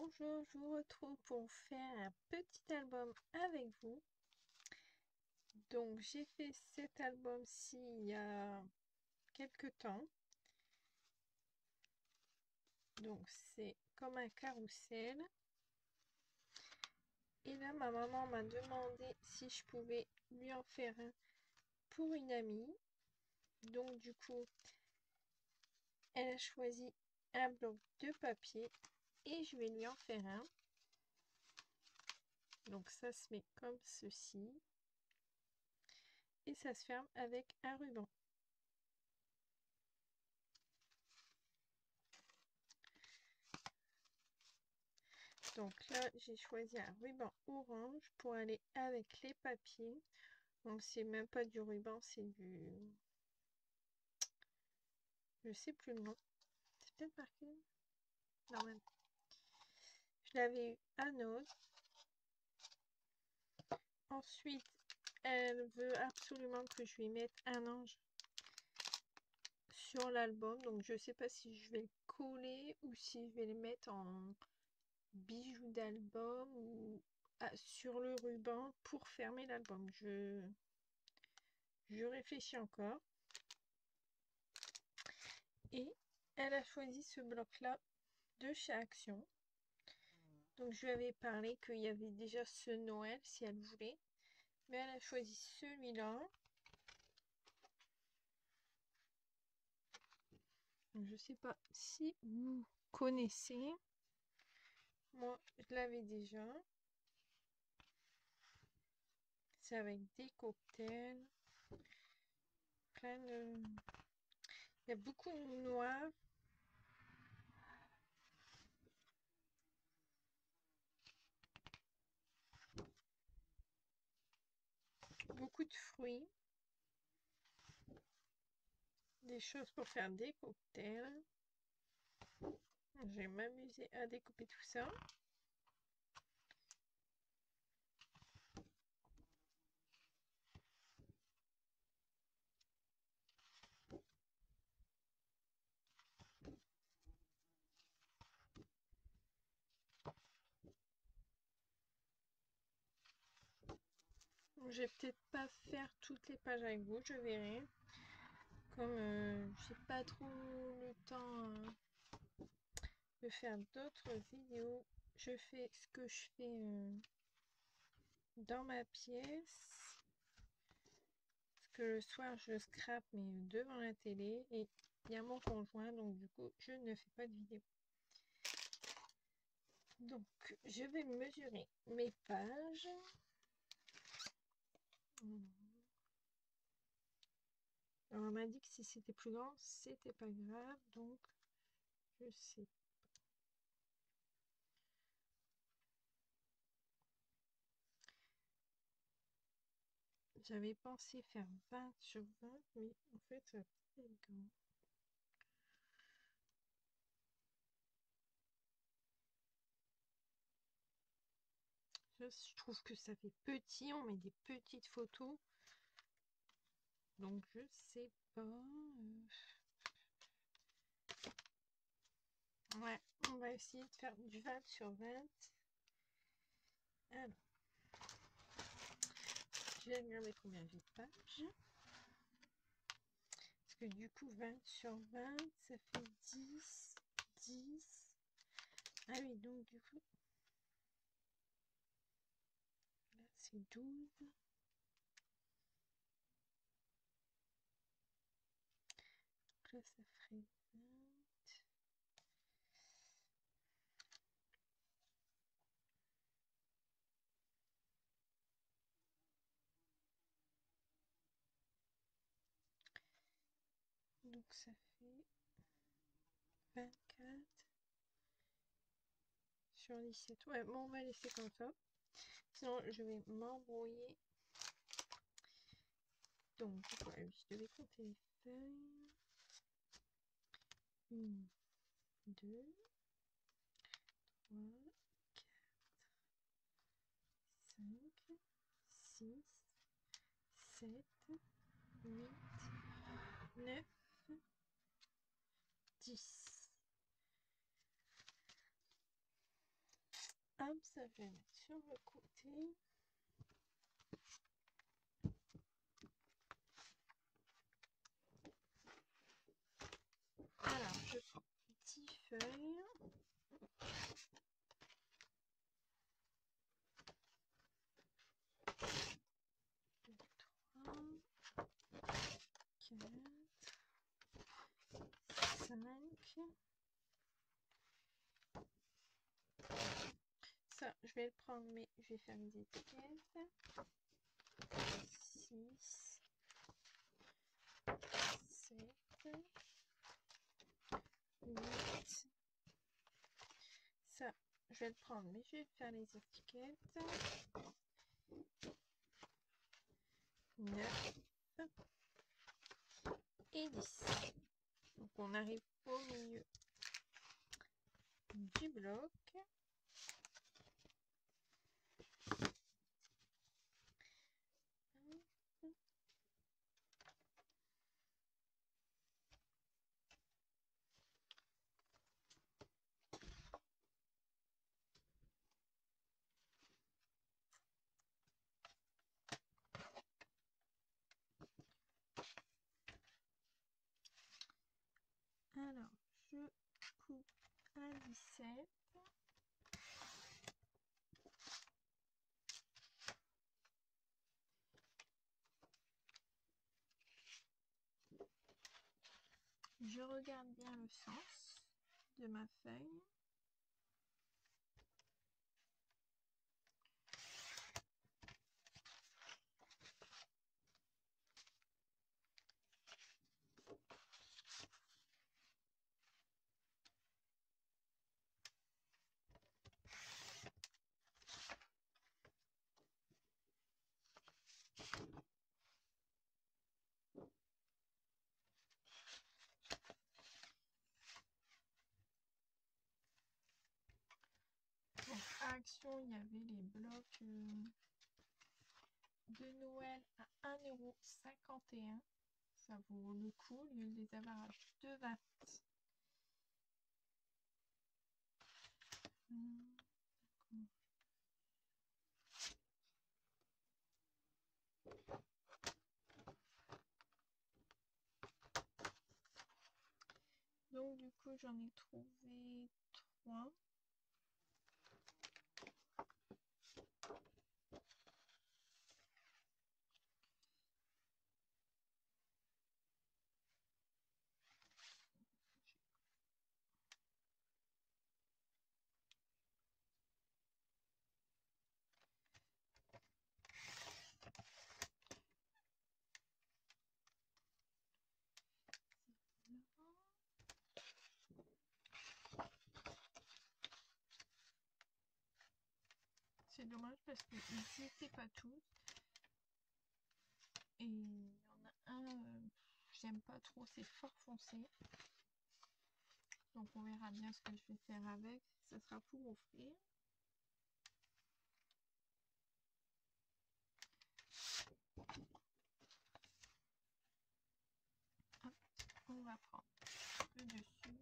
Bonjour, je vous retrouve pour faire un petit album avec vous. Donc j'ai fait cet album-ci il y a quelques temps. Donc c'est comme un carrousel. Et là ma maman m'a demandé si je pouvais lui en faire un pour une amie. Donc du coup elle a choisi un bloc de papier et je vais lui en faire un. Donc ça se met comme ceci. Et ça se ferme avec un ruban. Donc là, j'ai choisi un ruban orange pour aller avec les papiers. Donc c'est même pas du ruban, c'est du... Je sais plus le nom. C'est peut-être marqué. Non, même. Je l'avais eu à Noël. Ensuite, elle veut absolument que je lui mette un ange sur l'album. Donc je sais pas si je vais le coller ou si je vais le mettre en bijoux d'album ou sur le ruban pour fermer l'album. Je réfléchis encore. Et elle a choisi ce bloc-là de chez Action. Donc je lui avais parlé qu'il y avait déjà ce Noël si elle voulait. Mais elle a choisi celui-là. Je sais pas si vous connaissez. Moi, je l'avais déjà. C'est avec des cocktails. Plein de... Il y a beaucoup de noix. Beaucoup de fruits. Des choses pour faire des cocktails. Je vais m'amuser à découper tout ça. Je vais peut-être pas faire toutes les pages avec vous, je verrai. Comme j'ai pas trop le temps de faire d'autres vidéos, je fais ce que je fais dans ma pièce. Parce que le soir, je scrape mais devant la télé et il y a mon conjoint, donc du coup, je ne fais pas de vidéo. Donc, je vais mesurer mes pages. Alors, on m'a dit que si c'était plus grand, c'était pas grave, donc je sais. J'avais pensé faire 20 sur 20, mais en fait, ça va peut-être être grand. Je trouve que ça fait petit, on met des petites photos. Donc je sais pas. Ouais, on va essayer de faire du 20 sur 20. Alors, je vais regarder combien j'ai de pages. Parce que du coup, 20 sur 20, ça fait 10, 10. Ah oui, donc du coup, là c'est 12. Donc là, ça ferait 20. Donc ça fait 24 sur 17. Ouais, bon, on va laisser comme ça. Sinon, je vais m'embrouiller. Donc, ouais, je devais compter les feuilles. 1, 2, 3, 4, 5, 6, 7, 8, 9, 10. Hop, ça je vais mettre sur le côté. Alors, je prends 10 feuilles. Ça, je vais le prendre, mais je vais faire mes étiquettes. 6, 7, 8. Ça, je vais le prendre, mais je vais faire les étiquettes. 9 et 10. Donc on arrive au milieu du bloc. Alors, je coupe à 17. Je regarde bien le sens de ma feuille. Donc, à Action, il y avait les blocs de Noël à 1,51 €. Ça vaut le coup, au lieu de les avoir à 2,20 €. Donc du coup j'en ai trouvé 3. C'est dommage parce qu'ils n'étaient pas tous. Et il y en a un, j'aime pas trop, c'est fort foncé. Donc on verra bien ce que je vais faire avec. Ça sera pour offrir. Hop, on va prendre le dessus.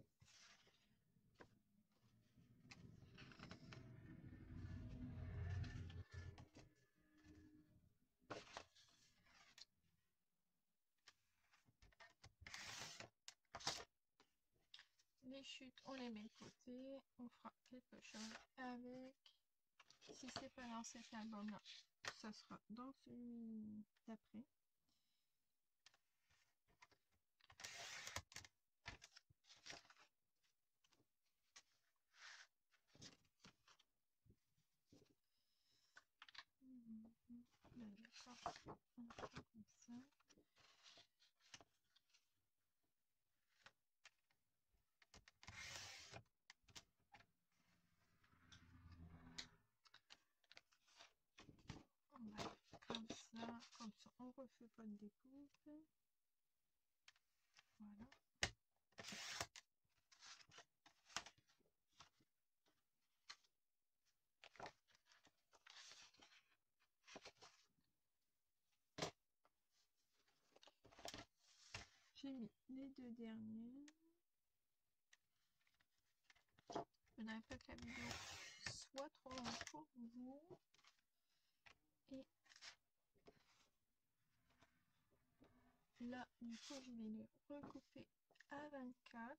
Les chutes, on les met de côté. On fera quelque chose avec. Si c'est pas dans cet album-là, ça sera dans celui d'après. D'accord, on fera comme ça. On va comme ça on refait pas de découpe. Voilà. J'ai mis les deux derniers. Je voudrais pas que la vidéo soit trop long pour vous. Et là, du coup, je vais le recouper à 24.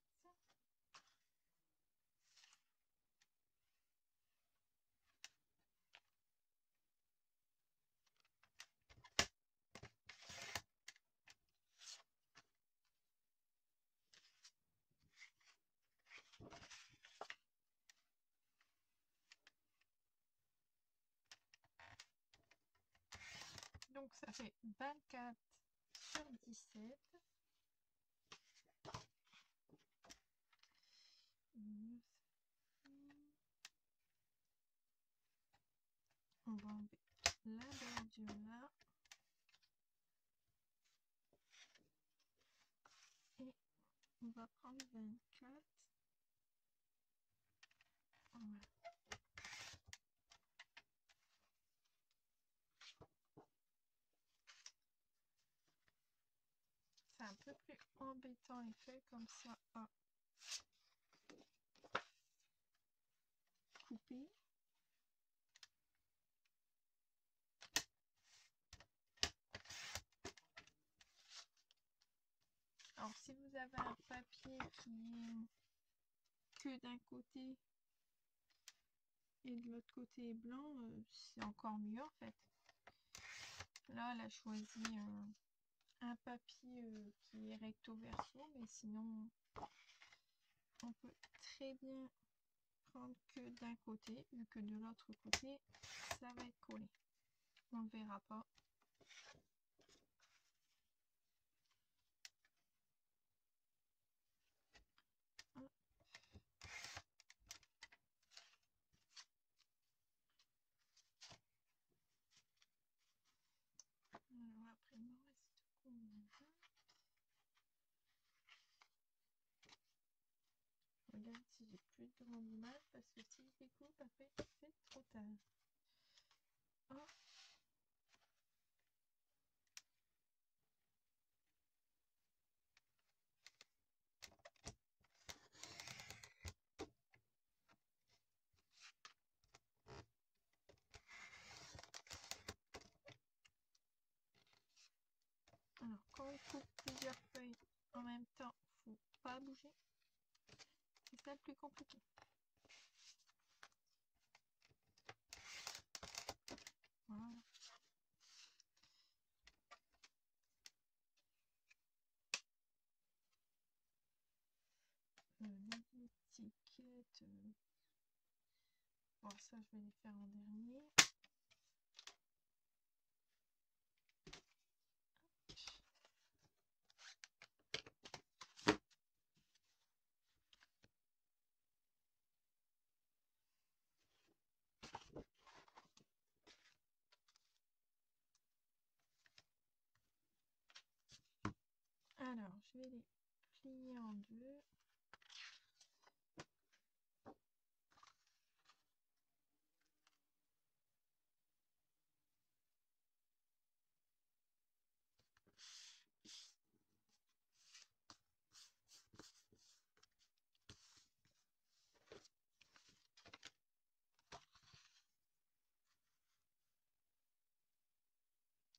Donc ça fait 24 sur 17. On va enlever la bordure là. Et on va prendre 24. Voilà. C'est un peu plus embêtant les feuilles comme ça à couper. Alors si vous avez un papier qui est que d'un côté et de l'autre côté est blanc, c'est encore mieux en fait. Là elle a choisi un papier qui est recto verso, mais sinon on peut très bien prendre que d'un côté, vu que de l'autre côté ça va être collé. On ne verra pas. Alors après il me reste combien? Je regarde si j'ai plus de grande image parce que si je découpe après c'est trop tard. Oh. Alors quand on coupe plusieurs feuilles en même temps, faut pas bouger. C'est ça le plus compliqué. Voilà. Les étiquettes. Bon, ça, je vais les faire en dernier. Alors, je vais les plier en deux.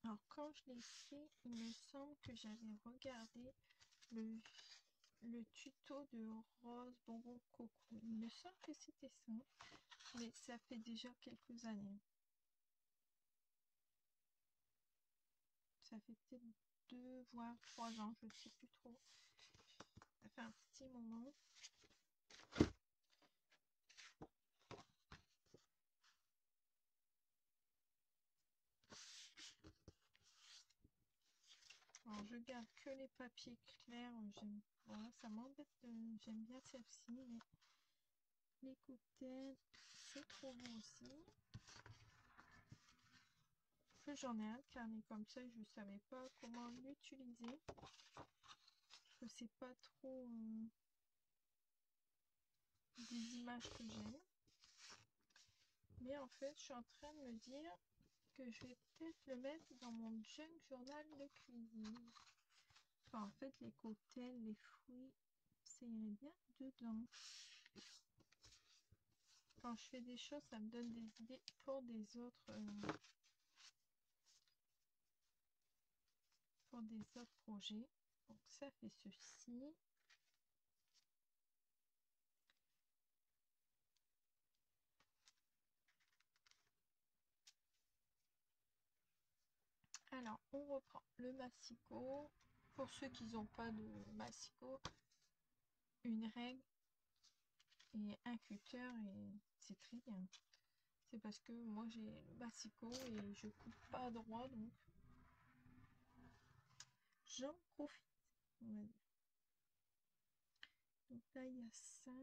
Alors, quand je l'ai fait, il me semble que j'avais regardé le tuto de Rose Bonbon Coco. Il me semble que c'était ça, mais ça fait déjà quelques années. Ça fait peut-être 2 voire 3 ans, je ne sais plus trop. Ça fait un petit moment. Alors, je garde que les papiers clairs. Voilà, ça m'embête. J'aime bien celle-ci, mais les cocktails, c'est trop beau aussi. En plus, j'en ai un carnet comme ça, je ne savais pas comment l'utiliser. Je sais pas trop des images que j'aime. Mais en fait, je suis en train de me dire que je vais peut-être le mettre dans mon junk journal de cuisine. Enfin, en fait, les cocktails, les fruits, ça irait bien dedans. quand je fais des choses, ça me donne des idées pour des autres projets. Donc ça fait ceci. Alors, on reprend le massicot. Pour ceux qui n'ont pas de massicot, une règle et un cutter, et c'est très bien. C'est parce que moi j'ai le massicot et je coupe pas droit, donc j'en profite, on va dire. Donc là, il y a 5.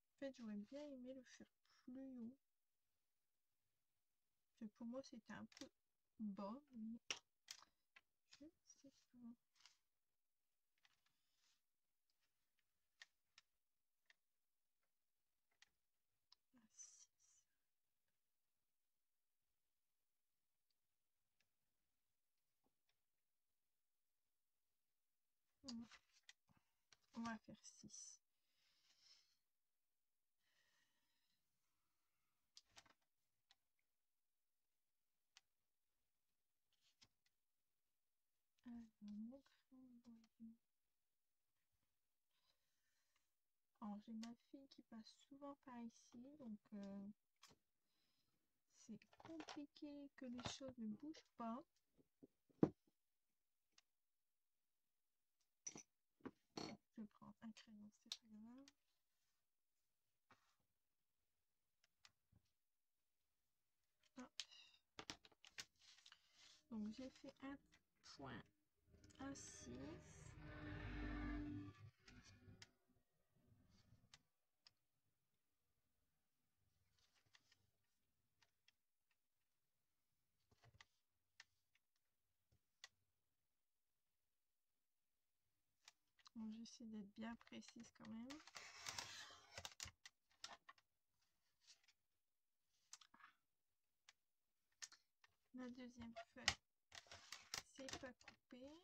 En fait, j'aurais bien aimé le faire plus haut. Pour moi, c'était un peu bas, mais je sais pas. On va faire 6. Alors, j'ai ma fille qui passe souvent par ici, donc c'est compliqué que les choses ne bougent pas. Je prends un crayon, c'est pas grave. Hop. Donc j'ai fait un point à 6. Bon, j'essaie d'être bien précise quand même. La deuxième feuille, c'est pas coupé.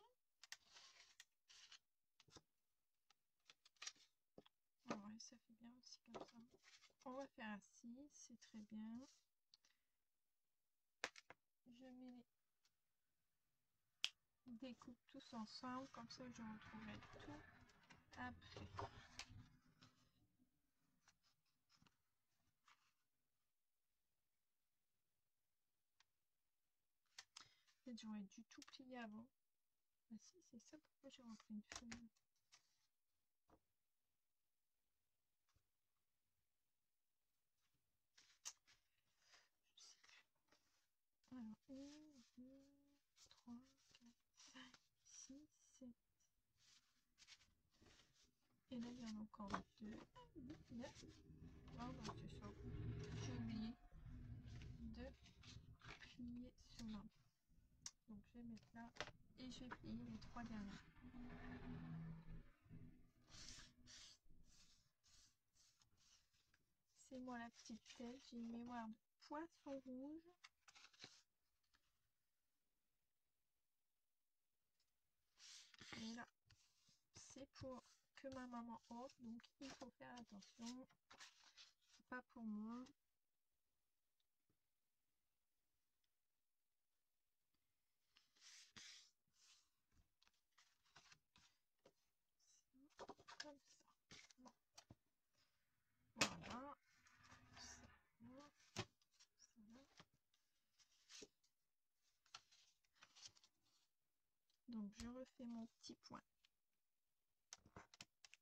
Ouais, ça fait bien aussi comme ça. On va faire un 6, c'est très bien. Je mets les découpe tous ensemble, comme ça je retrouverai tout après. En fait, j'aurais dû tout plier avant. Ah si, c'est ça, pourquoi j'ai repris une feuille. Alors, 1, 2, 3, 4, 5, 6, 7. Et là, il y en a encore 2, 8, 9. Oh, bah, c'est ça. J'ai oublié de plier cela. Donc, je vais mettre là et je vais plier les 3 derniers. C'est moi la petite tête. J'ai une mémoire de poisson rouge. Et là, c'est pour que ma maman offre, donc il faut faire attention. C'est pas pour moi. Comme ça. Bon. Voilà. Ça. Donc je refais mon petit point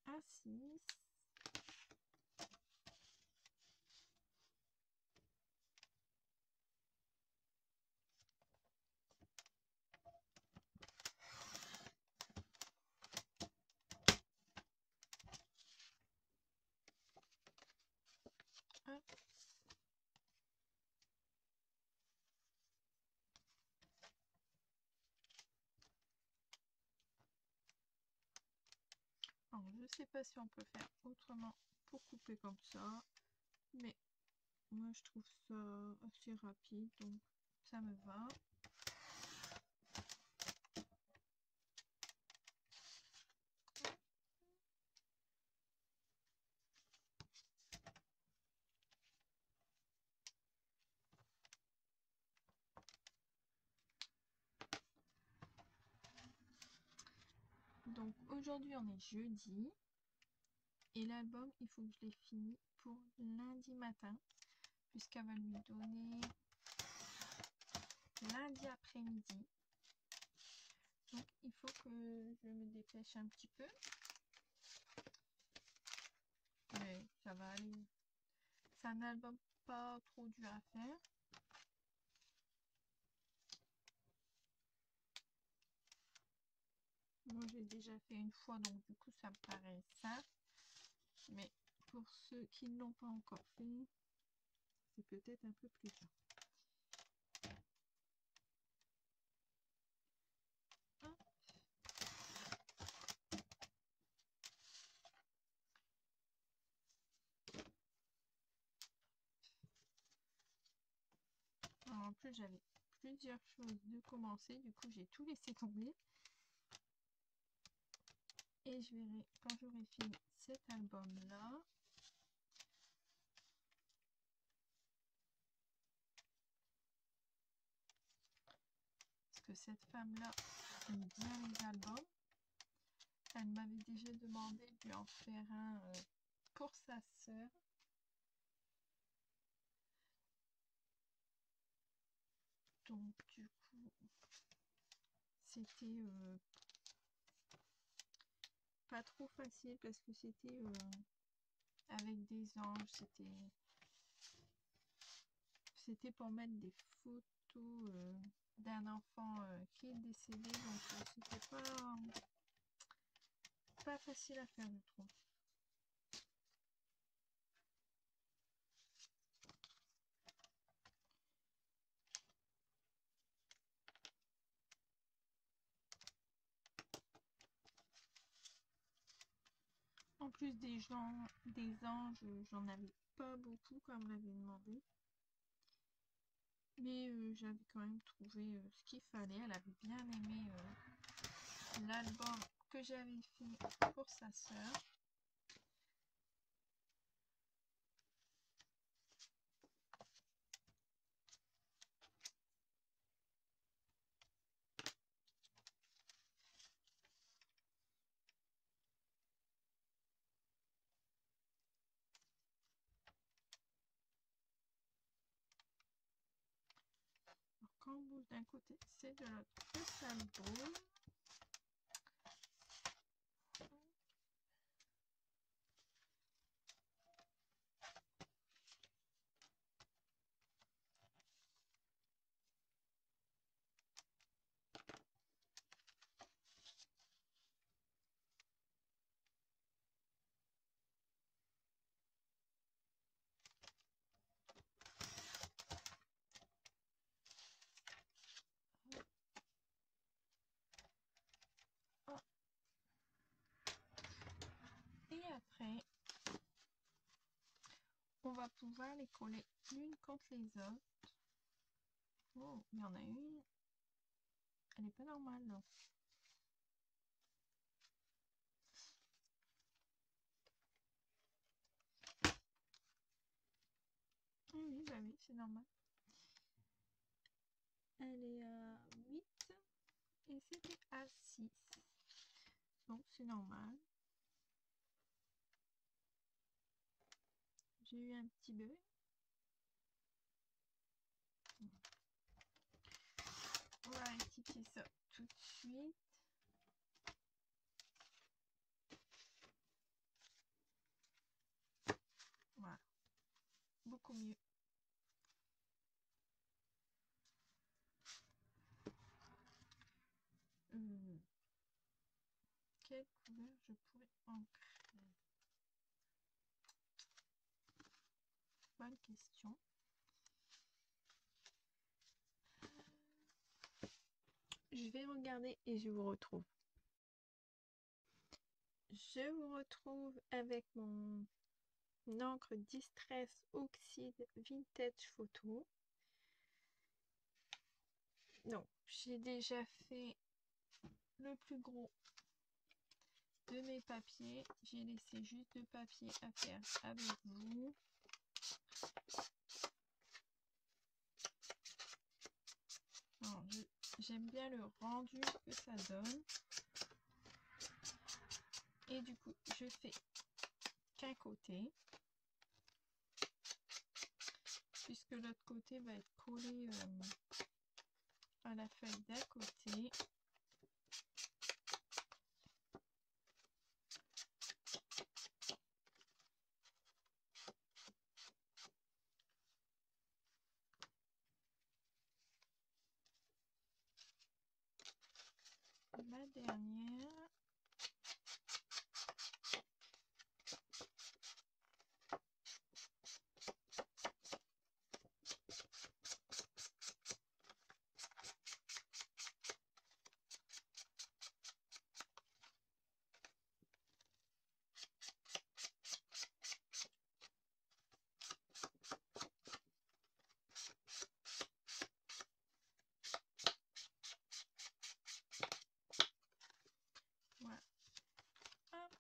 à 6. Alors, je sais pas si on peut faire autrement pour couper comme ça, mais moi je trouve ça assez rapide, donc ça me va. aujourd'hui on est jeudi et l'album il faut que je l'ai fini pour lundi matin puisqu'elle va lui donner lundi après-midi. Donc il faut que je me dépêche un petit peu. Mais ça va aller. C'est un album pas trop dur à faire. Moi j'ai déjà fait une fois donc du coup ça me paraît simple. Mais pour ceux qui ne l'ont pas encore fait, c'est peut-être un peu plus dur. Alors, en plus j'avais plusieurs choses de commencer, du coup j'ai tout laissé tomber. Et je verrai quand j'aurai fini cet album là. Parce que cette femme là aime bien les albums. Elle m'avait déjà demandé de lui en faire un pour sa sœur. Donc du coup c'était pas trop facile parce que c'était avec des anges, c'était pour mettre des photos d'un enfant qui est décédé, donc c'était pas facile à faire, je trouve. En plus des anges, j'en avais pas beaucoup comme l'avait demandé. Mais j'avais quand même trouvé ce qu'il fallait. Elle avait bien aimé l'album que j'avais fait pour sa sœur. Alors, quand on bouge d'un côté, c'est de l'autre que ça bouge. Et après, on va pouvoir les coller l'une contre les autres. Oh, il y en a une. Elle n'est pas normale, là. Oui, bah oui, c'est normal. Elle est à 8 et c'était à 6. Donc c'est normal. J'ai eu un petit bug. On va rectifier ça tout de suite. Voilà. Beaucoup mieux. Quelle couleur je pourrais ancrer? Bonne question. Je vais regarder et je vous retrouve. Je vous retrouve avec mon encre Distress Oxide Vintage Photo. Donc, j'ai déjà fait le plus gros de mes papiers. J'ai laissé juste le papier à faire avec vous. J'aime bien le rendu que ça donne. Et du coup, je fais qu'un côté, puisque l'autre côté va être collé à la feuille d'à côté. La dernière. Voilà. Hop.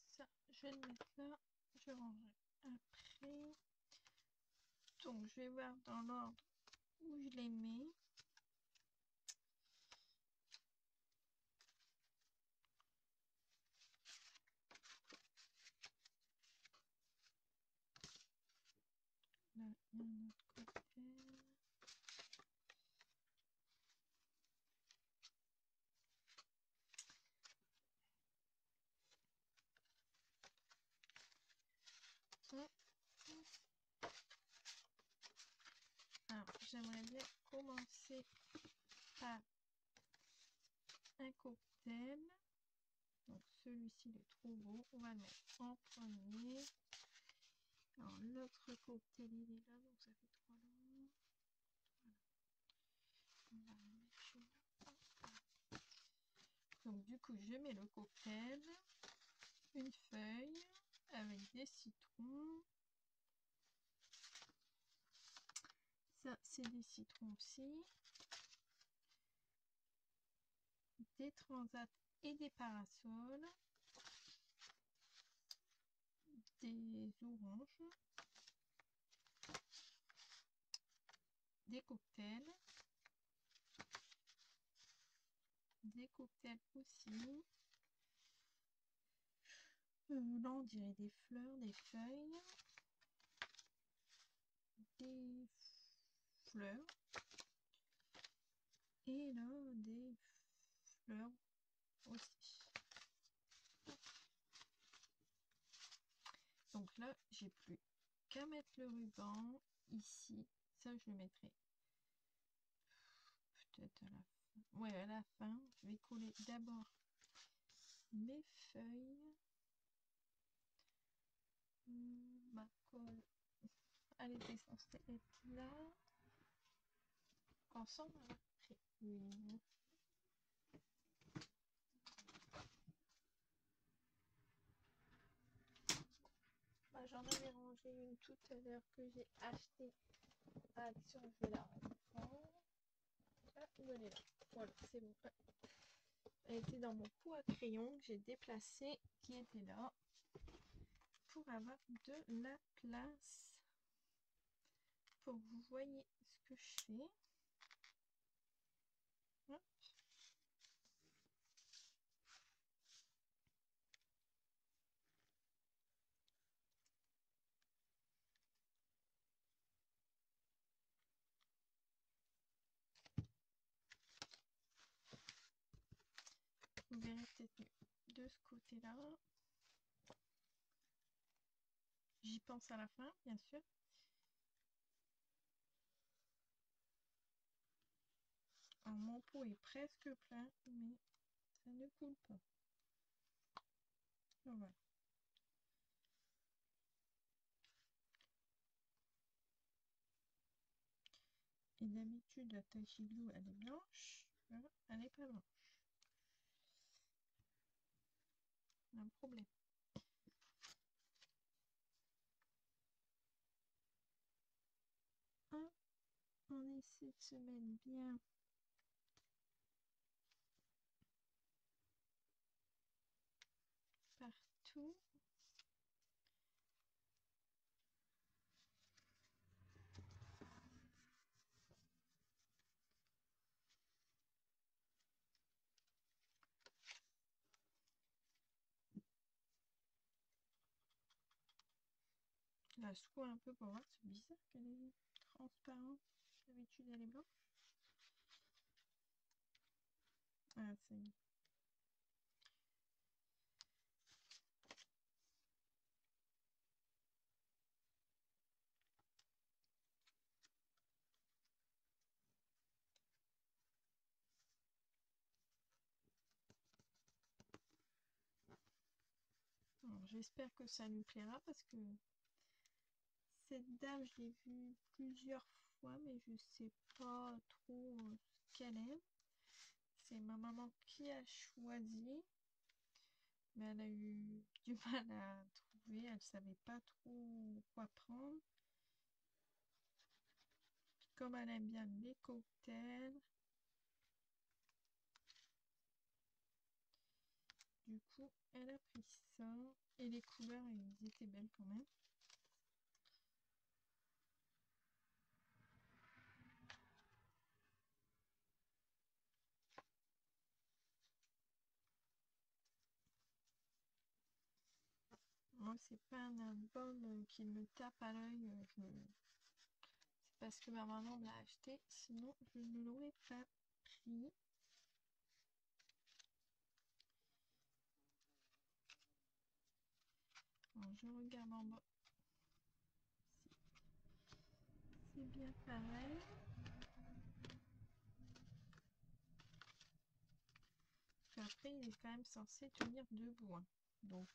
Ça, je vais le mettre là. Je rangerai après. Donc, je vais voir dans l'ordre où je les mets. Là, il y a un autre côté. Alors, j'aimerais bien commencer par un cocktail. Donc, celui-ci, il est trop beau. On va le mettre en premier. Alors, l'autre cocktail, il est là, donc ça fait 3 lots. Voilà. On va le mettre là. Donc, du coup, je mets le cocktail, une feuille avec des citrons. Ça, c'est des citrons aussi. Des transats et des parasols. Des oranges. Des cocktails. Des cocktails aussi. Là, on dirait des fleurs, des feuilles. Des fleurs. Et là, des fleurs aussi. Donc là, j'ai plus qu'à mettre le ruban ici. Ça, je le mettrai peut-être à la fin. Ouais, à la fin, je vais coller d'abord mes feuilles. Ma colle, elle était censée être là. Ensemble, on a pris une. Bah, j'en avais rangé une tout à l'heure que j'ai acheté à Action. Je vais la reprendre. Ah, elle est là. Voilà, c'est bon. Elle était dans mon pot à crayon que j'ai déplacé, qui était là, pour avoir de la place. Pour que vous voyez ce que je fais. Hop. Vous verrez peut-être mieux de ce côté-là. J'y pense à la fin, bien sûr. Alors, mon pot est presque plein, mais ça ne coule pas. Voilà. Et d'habitude, la tachiglou, elle est blanche. Voilà, elle n'est pas blanche. Un problème. Hop, on essaie de se mettre bien partout. Je la secoue un peu pour voir. C'est bizarre qu'elle est transparente. D'habitude, elle est blanche. Ah, ça y est. J'espère que ça lui plaira parce que cette dame, je l'ai vue plusieurs fois, mais je sais pas trop ce qu'elle est. C'est ma maman qui a choisi, mais elle a eu du mal à trouver. Elle savait pas trop quoi prendre. Comme elle aime bien les cocktails, du coup, elle a pris ça. Et les couleurs, elles étaient belles quand même. Moi, c'est pas un album qui me tape à l'œil. C'est parce que ma maman me l'a acheté. Sinon, je ne l'aurais pas pris. Alors, je regarde en bas. C'est bien pareil. Après, il est quand même censé tenir debout, hein. Donc,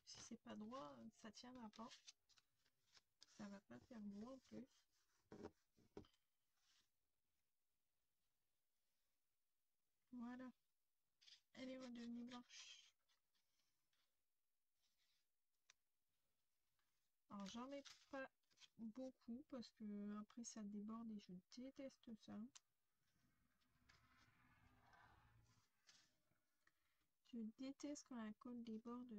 si c'est pas droit, ça tiendra pas. Ça va pas faire beau en plus. Voilà. Elle est redevenue blanche. Alors, j'en mets pas beaucoup parce que après ça déborde et je déteste ça. Je déteste quand la colle déborde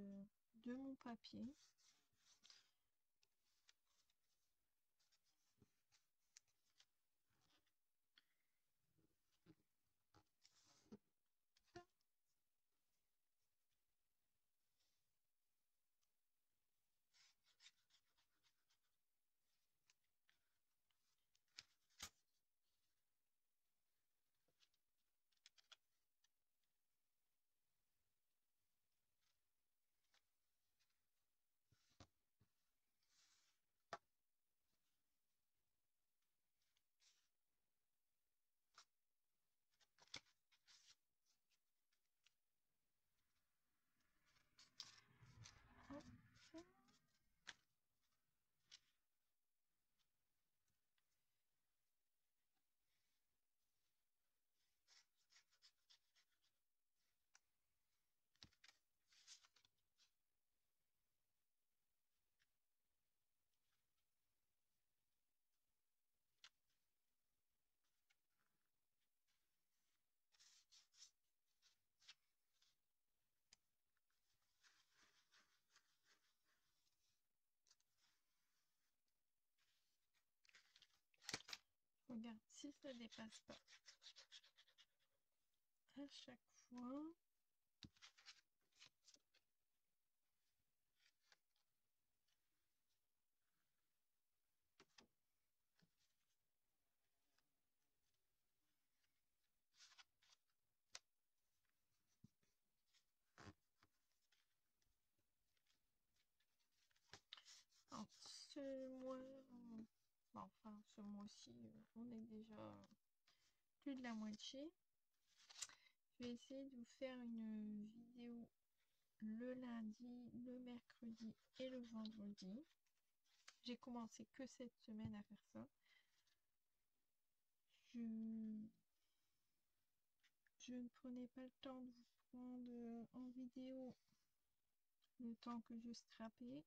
de mon papier. Hop. Regarde, si ça dépasse pas à chaque fois. Alors, ce mois, enfin ce mois-ci, on est déjà plus de la moitié. Je vais essayer de vous faire une vidéo le lundi, le mercredi et le vendredi. J'ai commencé que cette semaine à faire ça. Je ne prenais pas le temps de vous prendre en vidéo le temps que je scrapais,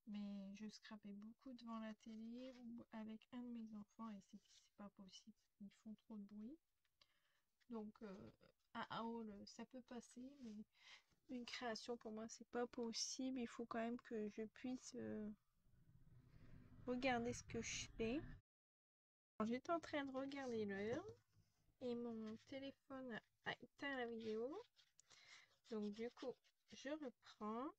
mais je scrapais beaucoup devant la télé ou avec un de mes enfants et c'est pas possible, ils font trop de bruit. Donc à haul ça peut passer, mais une création pour moi c'est pas possible, il faut quand même que je puisse regarder ce que je fais. J'étais en train de regarder l'heure et mon téléphone a éteint la vidéo. Donc du coup, je reprends.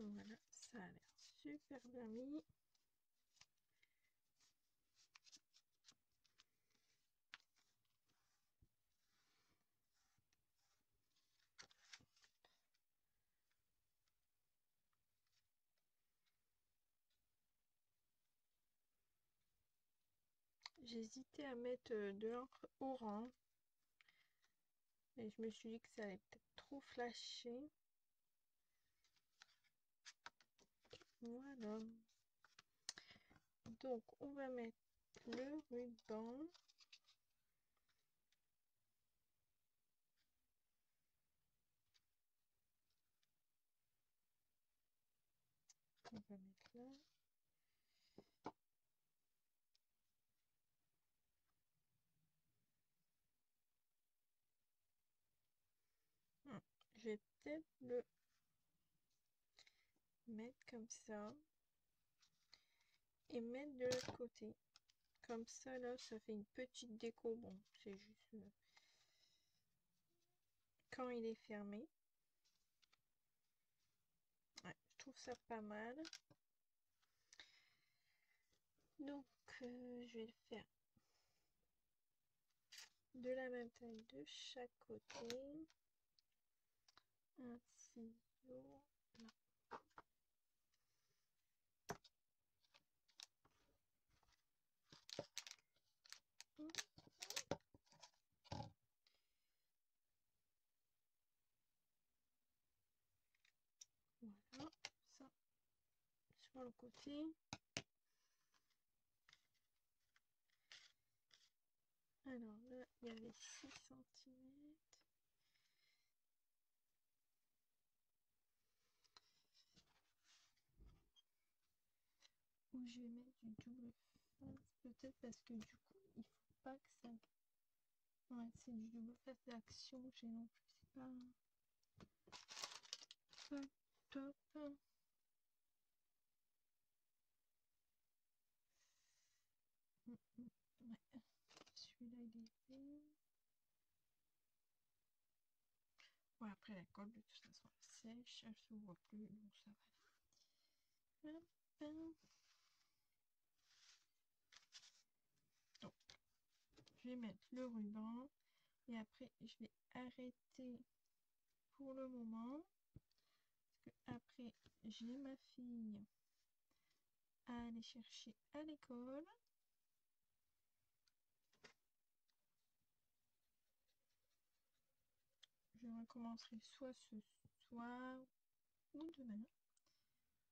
Voilà, ça a l'air super bien mis. J'hésitais à mettre de l'encre orange. Et je me suis dit que ça allait peut-être trop flasher. Voilà. Donc, on va mettre le ruban. On va mettre là. Je vais peut-être le mettre comme ça. Et mettre de l'autre côté. Comme ça, là, ça fait une petite déco. Bon, c'est juste quand il est fermé. Ouais, je trouve ça pas mal. Donc, je vais le faire de la même taille de chaque côté. Un ciseau. Là. Voilà, ça sur le côté. Alors là, il y avait 6 cm. Ou je vais mettre du double face, peut-être parce que du coup, il faut pas que ça... Ouais, c'est du double face d'action, j'ai non plus, c'est pas top. Ouais. Celui-là, il est fait. Ouais, après la colle, de toute façon, elle sèche, elle se voit plus, donc ça va. Hop. Donc, je vais mettre le ruban et après, je vais arrêter pour le moment. Parce que après, j'ai ma fille à aller chercher à l'école. Je recommencerai soit ce soir ou demain.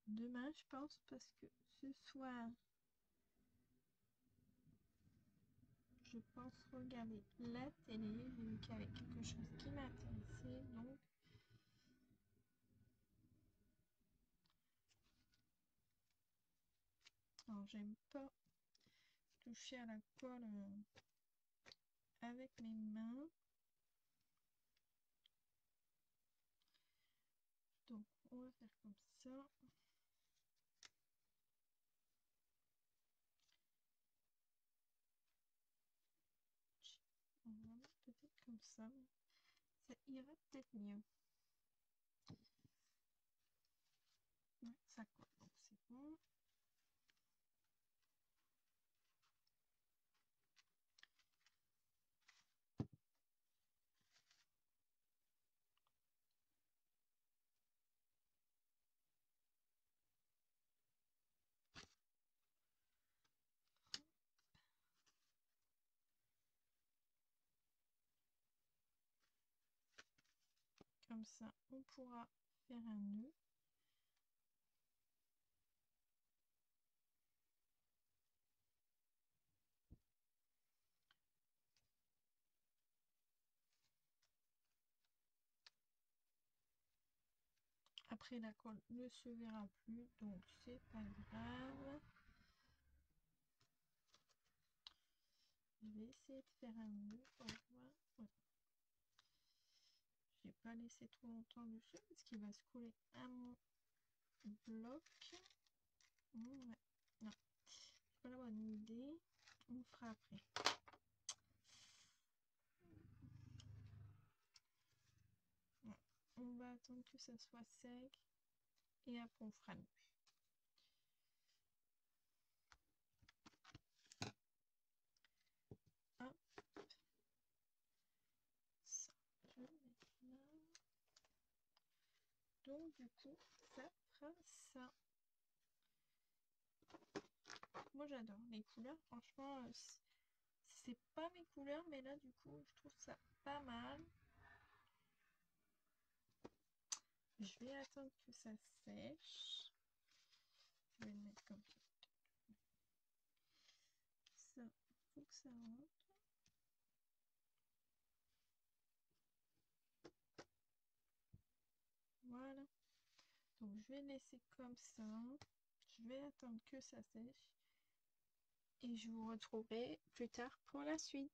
Demain, je pense, parce que ce soir, je pense regarder la télé. J'ai vu qu'il y avait quelque chose qui m'intéressait, donc alors j'aime pas toucher à la colle avec mes mains. Donc on va faire comme ça. On va mettre peut-être comme ça. Ça ira peut-être mieux. Ouais, ça colle, donc c'est bon. Comme ça, on pourra faire un nœud. Après, la colle ne se verra plus, donc c'est pas grave. Je vais essayer de faire un nœud pour voir. Ouais. Je n'ai pas laissé trop longtemps dessus parce qu'il va se coller à mon bloc. Ouais. Non, c'est pas la bonne idée. On fera après. Ouais. On va attendre que ça soit sec et après on fera mieux. Hop. Ça, je vais mettre là. Donc du coup, ça fera ça. Moi j'adore les couleurs, franchement, c'est pas mes couleurs, mais là du coup, je trouve ça pas mal. Je vais attendre que ça sèche. Je vais le mettre comme ça. Ça, faut que ça rentre. Voilà. Donc je vais laisser comme ça. Je vais attendre que ça sèche. Et je vous retrouverai plus tard pour la suite.